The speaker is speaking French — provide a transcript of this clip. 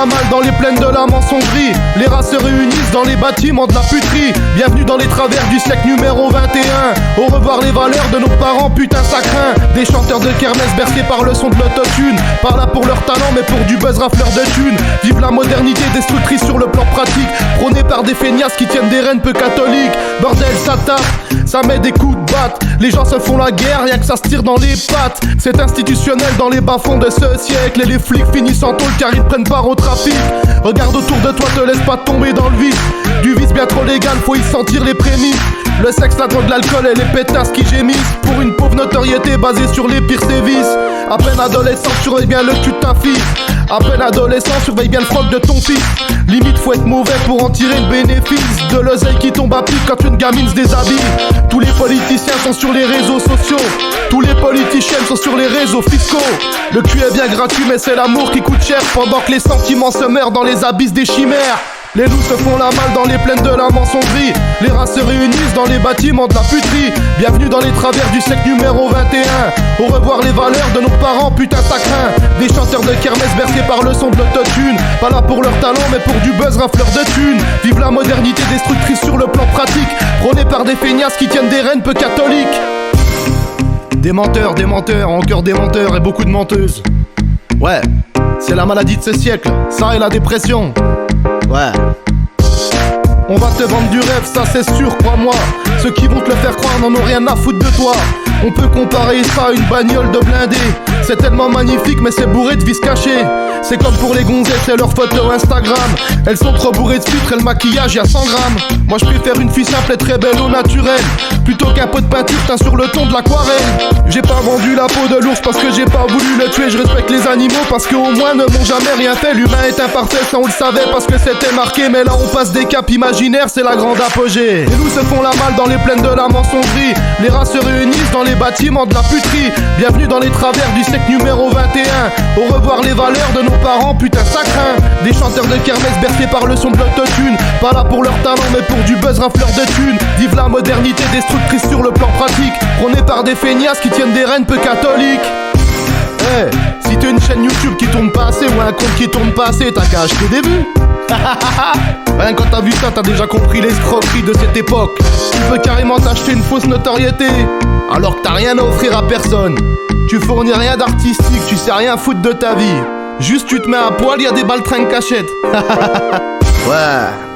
la malle dans les plaines de la mensongerie. Les races se réunissent dans les bâtiments de la puterie. Bienvenue dans les travers du siècle numéro 21. Au revoir les valeurs de nos parents, putain ça craint. Des chanteurs de kermesse bercés par le son de l'autotune. Pas là pour leur talent mais pour du buzz rafleur de thunes. Vive la modernité destructrice sur le plan pratique, prônée par des feignasses qui tiennent des rênes peu catholiques. Bordel ça tape, ça met des coups de batte. Les gens se font la guerre, rien que ça se tire dans les pattes. C'est institutionnel dans les bas-fonds de ce siècle. Et les flics finissent en tôle car ils prennent part au trafic. Regarde autour de toi, te laisse pas tomber dans le vice. Du vice bien trop légal, faut y sentir les prémices. Le sexe, la drogue, l'alcool et les pétasses qui gémissent pour une pauvre notoriété basée sur les pires sévices. À peine adolescent, surveille bien le cul de ta fille. À peine adolescent, surveille bien le froc de ton fils. Limite faut être mauvais pour en tirer le bénéfice. De l'oseille qui tombe à pic quand une gamine se déshabille. Tous les politiciens sont sur les réseaux sociaux. Tous les politiciennes sont sur les réseaux fiscaux. Le cul est bien gratuit mais c'est l'amour qui coûte cher. Pendant que les sentiments se meurent dans les abysses des chimères. Les loups se font la malle dans les plaines de la mensongerie. Les races se réunissent dans les bâtiments de la puterie. Bienvenue dans les travers du siècle numéro 21. Au revoir les valeurs de nos parents, putain ça craint. Des chanteurs de kermesse bercés par le son de l'autotune. Pas là pour leur talent mais pour du buzz rafleur de thunes. Vive la modernité destructrice sur le plan pratique, prônée par des feignasses qui tiennent des rênes peu catholiques. Des menteurs, encore des menteurs et beaucoup de menteuses. Ouais, c'est la maladie de ce siècle, ça et la dépression. Ouais. On va te vendre du rêve, ça c'est sûr, crois-moi. Ceux qui vont te le faire croire n'en ont rien à foutre de toi. On peut comparer ça à une bagnole de blindé. C'est tellement magnifique mais c'est bourré de vices cachés. C'est comme pour les gonzesses et leurs photos Instagram. Elles sont trop bourrées de filtres et le maquillage y'a 100 grammes. Moi je préfère une fille simple et très belle au naturel, plutôt qu'un pot de peinture teint sur le ton de l'aquarelle. J'ai pas vendu la peau de l'ours parce que j'ai pas voulu le tuer. Je respecte les animaux parce qu'au moins ne m'ont jamais rien fait. L'humain est imparfait, ça on le savait parce que c'était marqué. Mais là on passe des caps imaginaires, c'est la grande apogée. Les loups se font la malle dans les plaines de la mensongerie. Les races se réunissent dans les bâtiments de la puterie. Bienvenue dans les travers du siècle numéro 21. Au revoir les valeurs de nos parents, putain ça craint. Des chanteurs de kermesse bercés par le son de l'autotune. Pas là pour leur talent mais pour du buzz rafleur de thunes. Vive la modernité destructrice sur le plan pratique, prônée par des feignasses qui tiennent des rênes peu catholiques. Hey, si t'as une chaîne YouTube qui tourne pas assez ou un compte qui tourne pas assez, t'as qu'à acheter des vues. Rien quand t'as vu ça, t'as déjà compris l'escroquerie de cette époque. Tu peux carrément t'acheter une fausse notoriété alors que t'as rien à offrir à personne. Tu fournis rien d'artistique, tu sais rien foutre de ta vie. Juste tu te mets à poil, y'a des baltringues cachettes. Ouais.